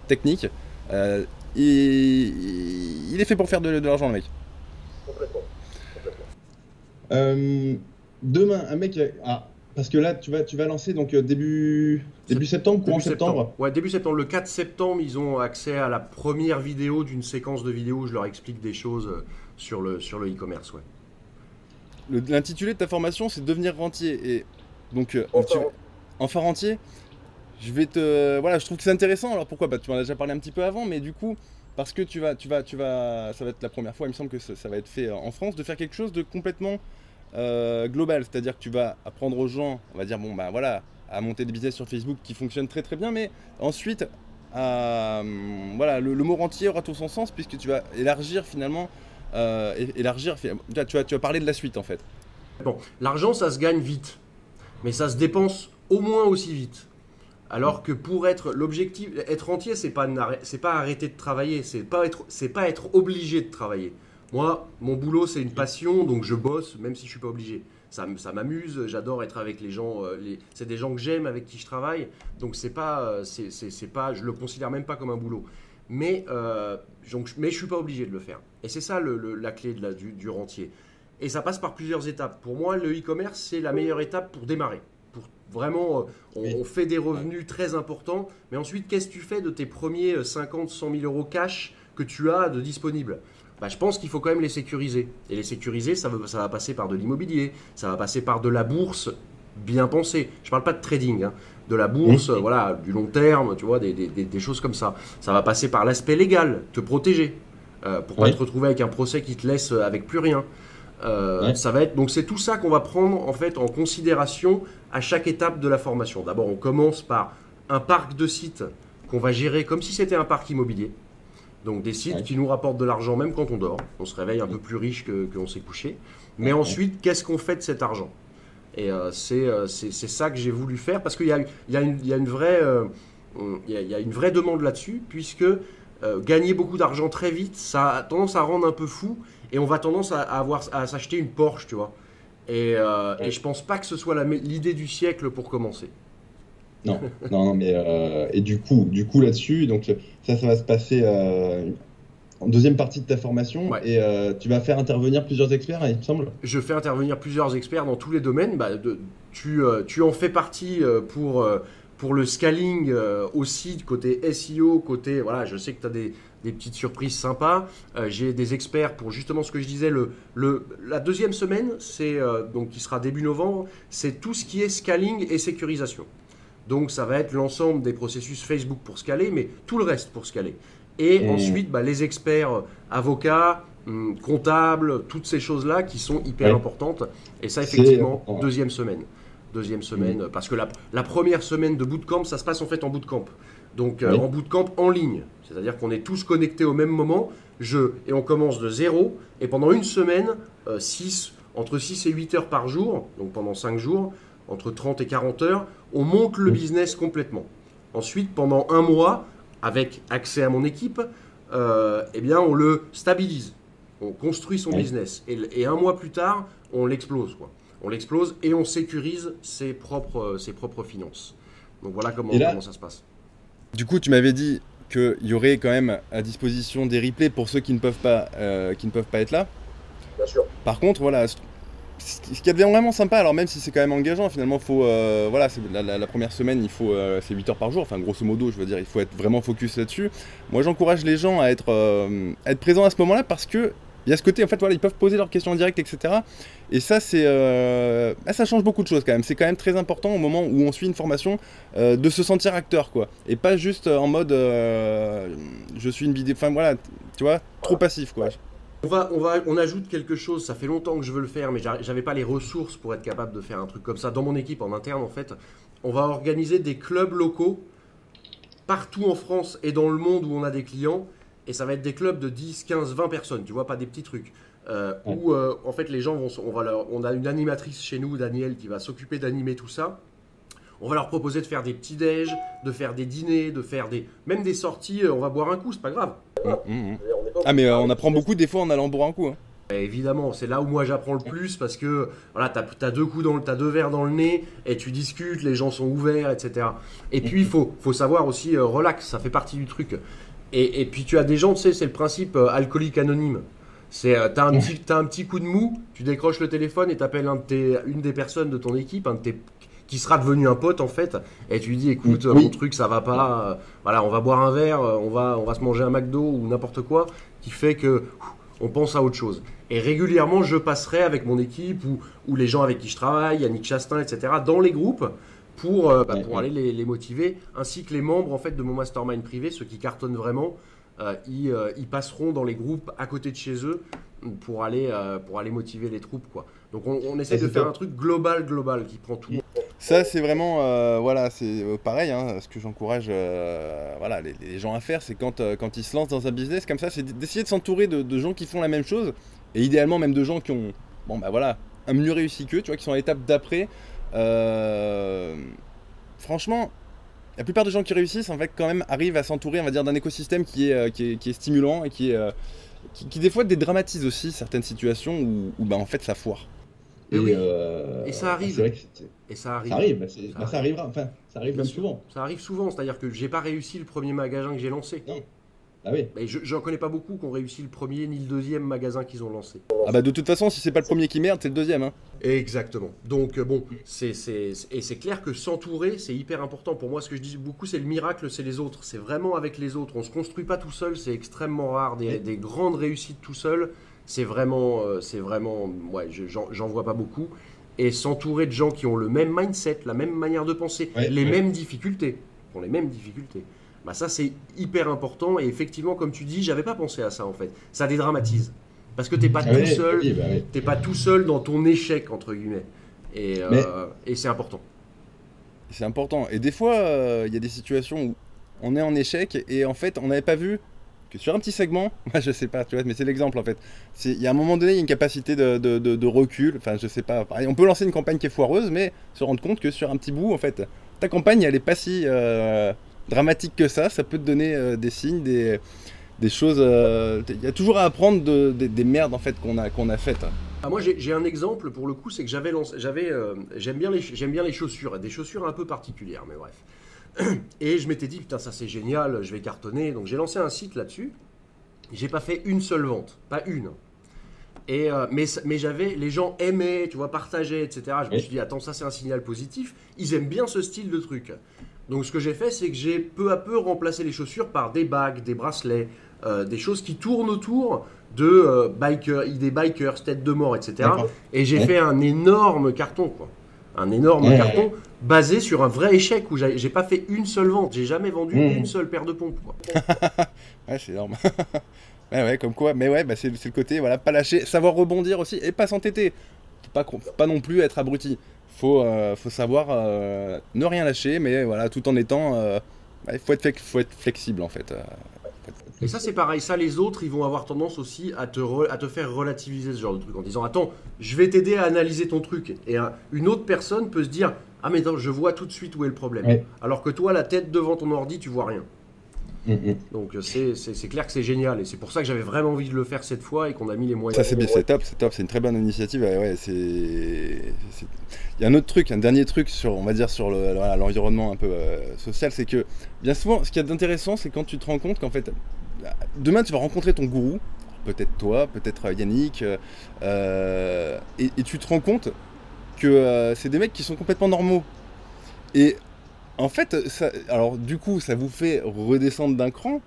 technique, il est fait pour faire de l'argent, le mec. Complètement. Demain, un mec... parce que là, tu vas lancer donc début septembre, courant septembre. Ouais, début septembre. Le 4 septembre, ils ont accès à la première vidéo d'une séquence de vidéos où je leur explique des choses sur le e-commerce. Ouais. L'intitulé de ta formation, c'est devenir rentier. Et donc, enfin rentier, voilà, je trouve que c'est intéressant. Alors pourquoi ? Tu m'en as déjà parlé un petit peu avant, mais du coup, parce que ça va être la première fois, il me semble que ça va être fait en France, de faire quelque chose de complètement global. C'est-à-dire que tu vas apprendre aux gens, on va dire, voilà, à monter des business sur Facebook qui fonctionnent très très bien, mais ensuite, voilà, le mot rentier aura tout son sens puisque tu vas élargir finalement. Tu vas parler de la suite en fait. Bon, l'argent ça se gagne vite, mais ça se dépense au moins aussi vite. Alors que pour l'objectif, être rentier, c'est pas arrêter de travailler, c'est pas être obligé de travailler. Moi, mon boulot c'est une passion, donc je bosse même si je suis pas obligé. Ça m'amuse, j'adore être avec les gens, c'est des gens que j'aime avec qui je travaille, donc c'est pas, je le considère même pas comme un boulot. Mais je ne suis pas obligé de le faire. Et c'est ça la clé du rentier. Et ça passe par plusieurs étapes. Pour moi, le e-commerce, c'est la meilleure étape pour démarrer. Pour vraiment, on fait des revenus très importants. Mais ensuite, qu'est-ce que tu fais de tes premiers 50, 100 000 euros cash que tu as de disponibles ? Je pense qu'il faut quand même les sécuriser. Et les sécuriser, ça va passer par de l'immobilier, ça va passer par de la bourse bien pensée. Je ne parle pas de trading, hein. De la bourse, voilà, du long terme, tu vois, des choses comme ça. Ça va passer par l'aspect légal, te protéger, pour pas te retrouver avec un procès qui te laisse avec plus rien. Ça va être, donc c'est tout ça qu'on va prendre en fait en considération à chaque étape de la formation. D'abord, on commence par un parc de sites qu'on va gérer comme si c'était un parc immobilier. Donc des sites qui nous rapportent de l'argent même quand on dort. On se réveille un peu plus riche qu'on s'est couché. Mais ensuite, qu'est-ce qu'on fait de cet argent ? Et c'est ça que j'ai voulu faire parce qu'il y a une vraie demande là-dessus, puisque gagner beaucoup d'argent très vite, ça a tendance à rendre un peu fou et on va tendance à s'acheter une Porsche, tu vois. Et je pense pas que ce soit l'idée du siècle pour commencer. Non, mais et du coup là-dessus, donc ça va se passer en deuxième partie de ta formation, et tu vas faire intervenir plusieurs experts, il me semble. Je fais intervenir plusieurs experts dans tous les domaines. Tu en fais partie pour le scaling aussi, côté SEO, côté, voilà, je sais que tu as des petites surprises sympas. J'ai des experts pour justement ce que je disais, la deuxième semaine, donc qui sera début novembre, c'est tout ce qui est scaling et sécurisation. Donc ça va être l'ensemble des processus Facebook pour scaler, mais tout le reste pour scaler. Et ensuite, les experts avocats, comptables, toutes ces choses-là qui sont hyper importantes. Et ça, effectivement, deuxième semaine. Parce que la première semaine de bootcamp, ça se passe en fait en bootcamp. Donc en bootcamp en ligne. C'est-à-dire qu'on est tous connectés au même moment, et on commence de zéro. Et pendant une semaine, entre 6 et 8 heures par jour, donc pendant 5 jours, entre 30 et 40 heures, on monte le business complètement. Ensuite, pendant un mois, avec accès à mon équipe, on le stabilise. On construit son business. Et un mois plus tard, on l'explose, quoi. On l'explose et on sécurise ses propres finances. Donc voilà comment ça se passe. Du coup, tu m'avais dit qu'il y aurait quand même à disposition des replays pour ceux qui ne peuvent pas être là. Bien sûr. Par contre, voilà, ce qui devient vraiment sympa, alors même si c'est quand même engageant, finalement, faut, voilà, la première semaine, il faut, c'est 8 heures par jour, enfin grosso modo, je veux dire, il faut être vraiment focus là-dessus. Moi, j'encourage les gens à être présents à ce moment-là parce que il y a ce côté, en fait, voilà, ils peuvent poser leurs questions en direct, etc. Et ça, ça change beaucoup de choses quand même. C'est quand même très important au moment où on suit une formation de se sentir acteur, quoi. Et pas juste en mode je suis une vidéo, enfin voilà, tu vois, trop passif, quoi. On ajoute quelque chose, ça fait longtemps que je veux le faire, mais j'avais pas les ressources pour être capable de faire un truc comme ça. Dans mon équipe, en interne, en fait, on va organiser des clubs locaux partout en France et dans le monde où on a des clients. Et ça va être des clubs de 10, 15, 20 personnes, tu vois, pas des petits trucs. Où, en fait, les gens on a une animatrice chez nous, Danielle, qui va s'occuper d'animer tout ça. On va leur proposer de faire des petits déj, de faire des dîners, de faire même des sorties. On va boire un coup, c'est pas grave. Ah, mais on apprend beaucoup des fois en allant boire un coup. Hein. Évidemment, c'est là où moi j'apprends le plus parce que voilà, t'as deux verres dans le nez et tu discutes, les gens sont ouverts, etc. Et puis il faut savoir aussi relax, ça fait partie du truc. Et puis tu as des gens, tu sais, c'est le principe alcoolique anonyme. T'as un petit coup de mou, tu décroches le téléphone et t'appelles une des personnes de ton équipe, qui sera devenu un pote en fait, et tu lui dis écoute, mon truc ça va pas, voilà, on va boire un verre, on va se manger un McDo ou n'importe quoi, qui fait que on pense à autre chose. Et régulièrement, je passerai avec mon équipe ou les gens avec qui je travaille, Yannick Chastain, etc., dans les groupes pour aller les motiver, ainsi que les membres en fait de mon mastermind privé, ceux qui cartonnent vraiment, ils passeront dans les groupes à côté de chez eux pour aller motiver les troupes, quoi. Donc on essaie de faire un truc global qui prend tout. Ça c'est vraiment voilà, c'est pareil, hein, ce que j'encourage voilà, les gens à faire, c'est quand ils se lancent dans un business comme ça, c'est d'essayer de s'entourer de gens qui font la même chose, et idéalement même de gens qui ont voilà, un mieux réussi qu'eux, tu vois, qui sont à l'étape d'après. Franchement, la plupart des gens qui réussissent, en fait, quand même, arrivent à s'entourer, on va dire, d'un écosystème qui est stimulant et qui des fois dédramatise aussi certaines situations où en fait, ça foire. Et ça arrive. C'est vrai que ça arrive. Ça arrivera. Enfin, ça arrive même souvent. Ça arrive souvent, c'est-à-dire que j'ai pas réussi le premier magasin que j'ai lancé. Non. Ah oui. Mais j'en connais pas beaucoup qui ont réussi le premier ni le deuxième magasin qu'ils ont lancé. Ah bah de toute façon, si c'est pas le premier qui merde, c'est le deuxième. Hein. Exactement. Donc bon, c'est clair que s'entourer, c'est hyper important. Pour moi, ce que je dis beaucoup, c'est le miracle, c'est les autres. C'est vraiment avec les autres. On se construit pas tout seul, c'est extrêmement rare. Des grandes réussites tout seul, c'est vraiment, ouais, j'en vois pas beaucoup. Et s'entourer de gens qui ont le même mindset, la même manière de penser, mêmes difficultés, ont les mêmes difficultés. Bah ça c'est hyper important et effectivement comme tu dis, j'avais pas pensé à ça en fait. Ça dédramatise parce que t'es pas tout seul, t'es pas tout seul dans ton échec entre guillemets et c'est important. C'est important et des fois il y a des situations où on est en échec et en fait on n'avait pas vu que sur un petit segment, je sais pas, tu vois, mais c'est l'exemple en fait. Il y a un moment donné, il y a une capacité de recul. Enfin, je sais pas. Pareil, on peut lancer une campagne qui est foireuse, mais se rendre compte que sur un petit bout, en fait, ta campagne, elle est pas si dramatique que ça peut te donner des signes, des choses. Il y a toujours à apprendre des merdes en fait qu'on a faites. Ah, moi j'ai un exemple pour le coup, c'est que j'aime bien les chaussures, des chaussures un peu particulières, mais bref. Et je m'étais dit putain ça c'est génial, je vais cartonner, donc j'ai lancé un site là-dessus. J'ai pas fait une seule vente, pas une. Et mais les gens aimaient, tu vois, partageaient, etc. Je me suis dit attends, ça c'est un signal positif. Ils aiment bien ce style de truc. Donc ce que j'ai fait, c'est que j'ai peu à peu remplacé les chaussures par des bagues, des bracelets, des choses qui tournent autour de des bikers, tête de mort, etc. Et j'ai fait un énorme carton, quoi. Un énorme carton basé sur un vrai échec où j'ai pas fait une seule vente. J'ai jamais vendu une seule paire de pompes, quoi. Ouais, c'est énorme. ouais, comme quoi. Mais ouais, bah, c'est le côté, voilà, pas lâcher, savoir rebondir aussi et pas s'entêter. Pas non plus être abruti. Faut savoir ne rien lâcher, mais voilà, tout en étant, faut être flexible en fait. Et ça c'est pareil, ça les autres ils vont avoir tendance aussi à te faire relativiser ce genre de truc en disant attends, je vais t'aider à analyser ton truc. Et une autre personne peut se dire ah mais non, je vois tout de suite où est le problème. Alors que toi la tête devant ton ordi tu vois rien. Donc c'est clair que c'est génial et c'est pour ça que j'avais vraiment envie de le faire cette fois et qu'on a mis les moyens. Ça c'est top, c'est une très bonne initiative. Ouais, il y a un autre truc, un dernier truc sur, on va dire, sur l'environnement un peu social, c'est que bien souvent ce qu'il y a d'intéressant c'est quand tu te rends compte qu'en fait demain tu vas rencontrer ton gourou, peut-être toi, peut-être Yannick, et tu te rends compte que c'est des mecs qui sont complètement normaux. Et en fait, alors du coup, ça vous fait redescendre d'un cran.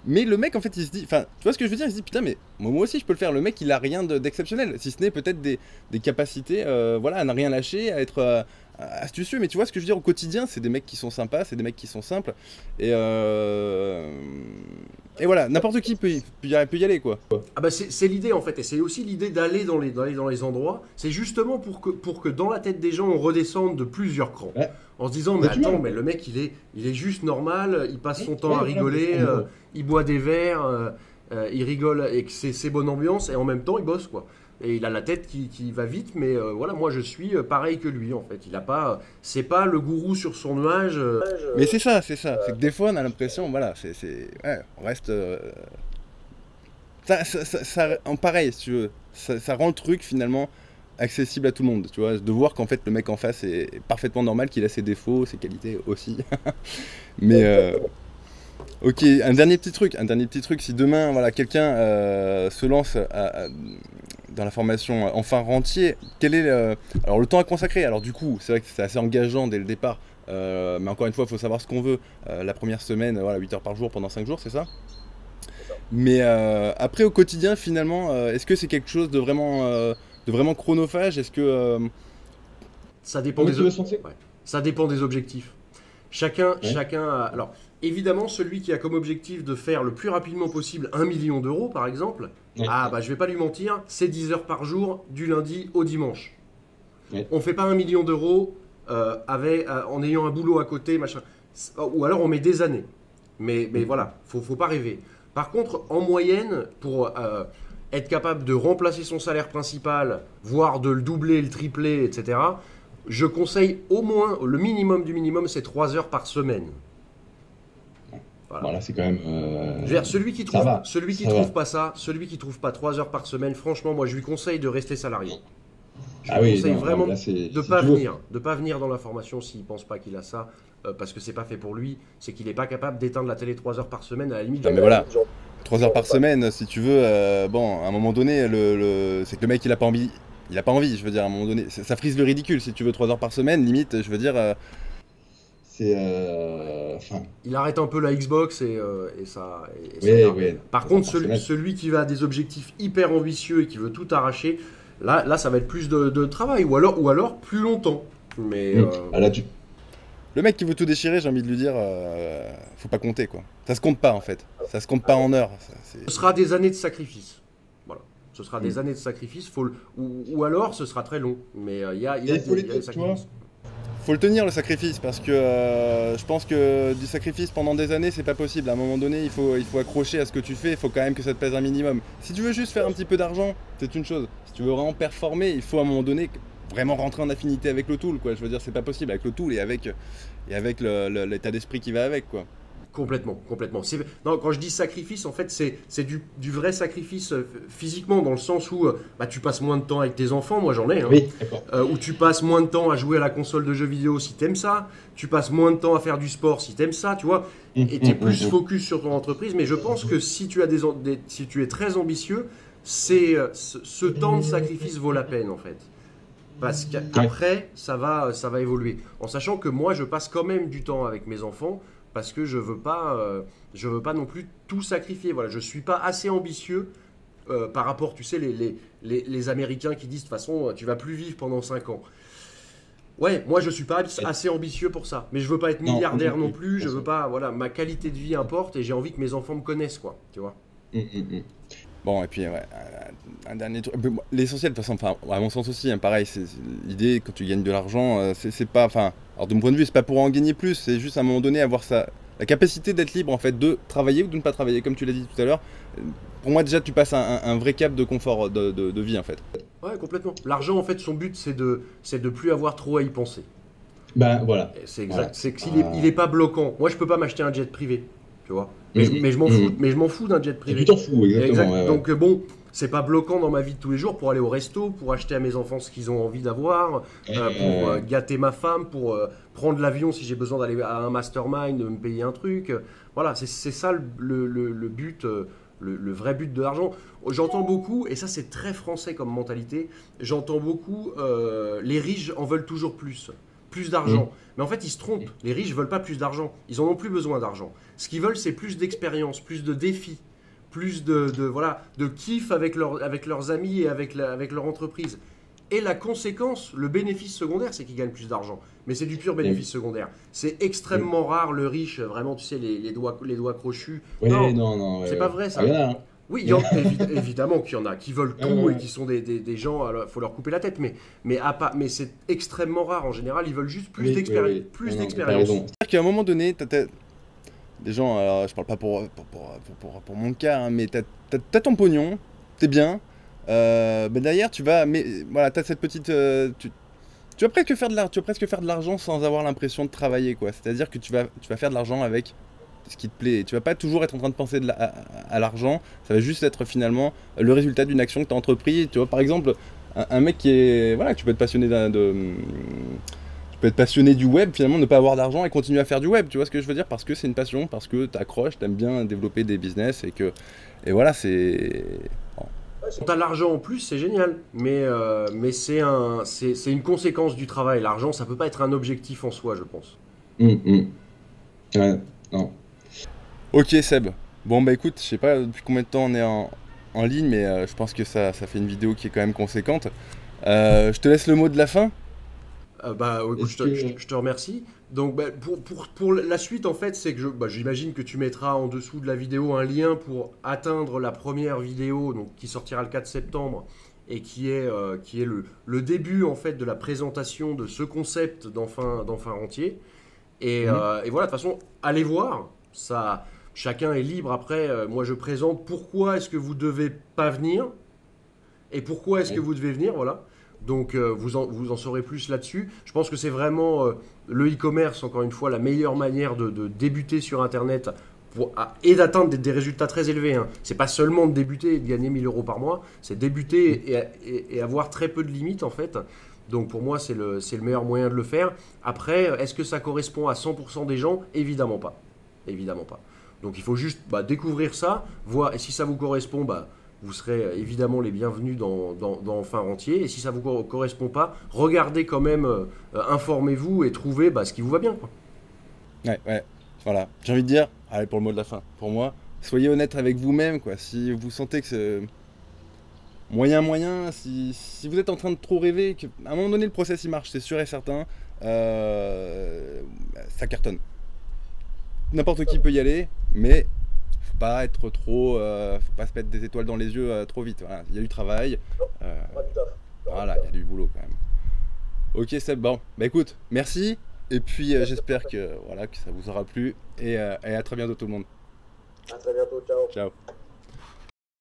Mais le mec, en fait, il se dit, enfin, tu vois ce que je veux dire? Il se dit, putain, mais moi aussi, je peux le faire. Le mec, il a rien d'exceptionnel, si ce n'est peut-être des capacités, voilà, à ne rien lâcher, à être astucieux. Mais tu vois ce que je veux dire? Au quotidien, c'est des mecs qui sont sympas, c'est des mecs qui sont simples. Et, euh, et voilà, n'importe qui peut y aller, quoi. Ah bah c'est l'idée en fait, et c'est aussi l'idée d'aller dans les endroits. C'est justement pour que dans la tête des gens on redescende de plusieurs crans. Ouais. En se disant mais attends, mais le mec il est juste normal, il passe son temps à rigoler, il boit des verres, il rigole et que c'est bonne ambiance, et en même temps il bosse quoi. Et il a la tête qui va vite, mais voilà, moi je suis pareil que lui en fait. Il a pas, c'est pas le gourou sur son nuage. Mais c'est ça. C'est que des fois, on a l'impression, voilà, ouais, on reste. En pareil, si tu veux, ça rend le truc finalement accessible à tout le monde, tu vois, de voir qu'en fait le mec en face est parfaitement normal, qu'il a ses défauts, ses qualités aussi. Mais ok, un dernier petit truc, si demain voilà, quelqu'un se lance dans la formation Enfin Rentier, quel est alors le temps à consacrer? Alors du coup, c'est vrai que c'est assez engageant dès le départ, mais encore une fois, il faut savoir ce qu'on veut. La première semaine, voilà, 8 heures par jour pendant 5 jours, c'est ça? Mais après, au quotidien, finalement, est-ce que c'est quelque chose de vraiment chronophage? Est-ce que... Ça dépend Oui, des tu veux sentir? ouais. Ça dépend des objectifs. Chacun a... Alors, évidemment, celui qui a comme objectif de faire le plus rapidement possible 1 million d'euros, par exemple, Ouais. ah bah je vais pas lui mentir, c'est 10 heures par jour, du lundi au dimanche. Ouais. On fait pas 1 million d'euros en ayant un boulot à côté, machin. Ou alors on met des années. Mais voilà, faut pas rêver. Par contre, en moyenne, pour être capable de remplacer son salaire principal, voire de le doubler, le tripler, etc., je conseille au moins, le minimum du minimum, c'est 3 heures par semaine. Voilà. Voilà, c'est quand même. Je veux dire, celui qui ça va, trouve pas ça, celui qui trouve pas 3 heures par semaine, franchement, moi je lui conseille de rester salarié. Je Ah lui oui, conseille non, vraiment là, c'est- de si pas tu veux- venir, de pas venir dans la formation s'il pense pas qu'il a ça, parce que c'est pas fait pour lui, c'est qu'il est pas capable d'éteindre la télé 3 heures par semaine à la limite. Non, mais voilà, 3 heures par semaine, si tu veux, bon, à un moment donné, c'est que le mec, il a pas envie. Il a pas envie, je veux dire, à un moment donné. Ça frise le ridicule, si tu veux, 3 heures par semaine, limite, je veux dire... C'est. Enfin. Il arrête un peu la Xbox et ça. Ça Oui, ira. oui. Par contre, Par semaine. celui qui va à des objectifs hyper ambitieux et qui veut tout arracher, là ça va être plus de travail, ou alors plus longtemps. Mais Ah, là, tu. Le mec qui veut tout déchirer, j'ai envie de lui dire, faut pas compter, quoi. Ça se compte pas, en fait. Ça se compte pas en heures. ce sera des années de sacrifice. Voilà. Ce sera des années de sacrifice, ou alors ce sera très long. Mais il y a Et faut les des têtes, tu vois. sacrifices. Faut le tenir, le sacrifice, parce que je pense que du sacrifice pendant des années, c'est pas possible. À un moment donné, il faut accrocher à ce que tu fais, il faut quand même que ça te pèse un minimum. Si tu veux juste faire un petit peu d'argent, c'est une chose. Si tu veux vraiment performer, il faut à un moment donné vraiment rentrer en affinité avec le tool, quoi. Je veux dire, c'est pas possible avec le tool et avec l'état d'esprit qui va avec, quoi. Complètement. Non, quand je dis sacrifice, en fait, c'est du vrai sacrifice physiquement, dans le sens où bah, tu passes moins de temps avec tes enfants, moi j'en ai, hein, Oui, d'accord. où tu passes moins de temps à jouer à la console de jeux vidéo si t'aimes ça, tu passes moins de temps à faire du sport si t'aimes ça, tu vois, et t'es plus focus sur ton entreprise. Mais je pense que si tu as si tu es très ambitieux, ce temps de sacrifice vaut la peine, en fait. Parce qu'après, ça va évoluer. En sachant que moi, je passe quand même du temps avec mes enfants, parce que je veux pas non plus tout sacrifier. Voilà, je suis pas assez ambitieux par rapport, tu sais, les Américains qui disent de toute façon, tu vas plus vivre pendant 5 ans. Ouais, moi je suis pas assez ambitieux pour ça. Mais je veux pas être milliardaire non plus. Je veux pas, voilà, ma qualité de vie importe et j'ai envie que mes enfants me connaissent, quoi. Tu vois. Bon, et puis, ouais, un dernier truc. L'essentiel, de toute façon, enfin, à mon sens aussi, hein, pareil, c'est l'idée, quand tu gagnes de l'argent, c'est pas. Enfin, alors de mon point de vue, c'est pas pour en gagner plus, c'est juste à un moment donné avoir la capacité d'être libre, en fait, de travailler ou de ne pas travailler, comme tu l'as dit tout à l'heure. Pour moi, déjà, tu passes un vrai cap de confort de vie, en fait. Ouais, complètement. L'argent, en fait, son but, c'est de plus avoir trop à y penser. Ben voilà. Et c'est exact. Voilà. C'est qu'il est pas bloquant. Moi, je peux pas m'acheter un jet privé, tu vois. Mais je m'en fous. Mais je m'en fous d'un jet Et privé. tu t'en fous, exactement. Exact. Ouais, ouais. Donc bon, c'est pas bloquant dans ma vie de tous les jours pour aller au resto, pour acheter à mes enfants ce qu'ils ont envie d'avoir, pour gâter ma femme, pour prendre l'avion si j'ai besoin d'aller à un mastermind, me payer un truc. Voilà, c'est ça le but le vrai but de l'argent. J'entends beaucoup, et ça c'est très français comme mentalité, j'entends beaucoup, les riches en veulent toujours plus d'argent. Mais en fait, ils se trompent. Les riches ne veulent pas plus d'argent. Ils n'en ont plus besoin d'argent. Ce qu'ils veulent, c'est plus d'expérience, plus de défis, plus de kiff avec leurs amis et avec leur entreprise. Et la conséquence, le bénéfice secondaire, c'est qu'ils gagnent plus d'argent. Mais c'est du pur bénéfice secondaire. C'est extrêmement rare, le riche, vraiment, tu sais, les doigts crochus. Oui, non, c'est pas vrai ça. Oui, évidemment qu'il y en a qui veulent tout et qui sont des gens, il faut leur couper la tête, mais c'est extrêmement rare. En général, ils veulent juste plus d'expérience. C'est-à-dire qu'à un moment donné, t'as des gens, alors je parle pas pour mon cas, hein, mais t'as ton pognon, t'es bien, mais derrière tu vas, voilà, t'as cette petite, tu vas presque faire de l'argent sans avoir l'impression de travailler, quoi. C'est-à-dire que tu vas faire de l'argent avec ce qui te plaît. Tu vas pas toujours être en train de penser à l'argent, ça va juste être finalement le résultat d'une action que tu as entreprise. Tu vois, par exemple, un mec qui est, voilà, tu peux être passionné tu peux être passionné du web, finalement ne pas avoir d'argent et continuer à faire du web, tu vois ce que je veux dire, parce que c'est une passion, parce que tu accroches, tu aimes bien développer des business et voilà, c'est... Bon. Quand tu as l'argent en plus, c'est génial, mais c'est une conséquence du travail. L'argent, ça peut pas être un objectif en soi, je pense. Ouais, non. Ok Seb, bon bah écoute, je sais pas depuis combien de temps on est en ligne, mais je pense que ça fait une vidéo qui est quand même conséquente. Je te laisse le mot de la fin. Écoute, je te remercie. Donc pour la suite, en fait, c'est que j'imagine que tu mettras en dessous de la vidéo un lien pour atteindre la première vidéo, donc, qui sortira le 4 septembre et qui est le début en fait de la présentation de ce concept d'enfin rentier. Et voilà, de toute façon, allez voir. Ça, chacun est libre après. Moi, je présente pourquoi est-ce que vous devez pas venir et pourquoi est-ce que vous devez venir, voilà. Donc vous en saurez plus là-dessus. Je pense que c'est vraiment le e-commerce, encore une fois, la meilleure manière de débuter sur Internet et d'atteindre des résultats très élevés. Hein. C'est pas seulement de débuter et de gagner 1000 € par mois, c'est débuter et avoir très peu de limites en fait. Donc pour moi, c'est le meilleur moyen de le faire. Après, est-ce que ça correspond à 100% des gens? Évidemment pas. Évidemment pas. Donc il faut juste découvrir ça, voir, et si ça vous correspond, vous serez évidemment les bienvenus dans Enfin Rentier. Et si ça ne vous correspond pas, regardez quand même, informez-vous et trouvez ce qui vous va bien, quoi. Ouais, voilà. J'ai envie de dire, allez pour le mot de la fin, pour moi, soyez honnête avec vous-même, quoi. Si vous sentez que c'est moyen, si vous êtes en train de trop rêver, qu'à un moment donné le process il marche, c'est sûr et certain, ça cartonne. N'importe qui peut y aller, mais faut pas être trop, faut pas se mettre des étoiles dans les yeux trop vite. Voilà. Il y a du travail, voilà, il y a du boulot quand même. Ok Seb, bon, écoute, merci, et puis j'espère que ça vous aura plu, et à très bientôt tout le monde. À très bientôt, ciao. Ciao.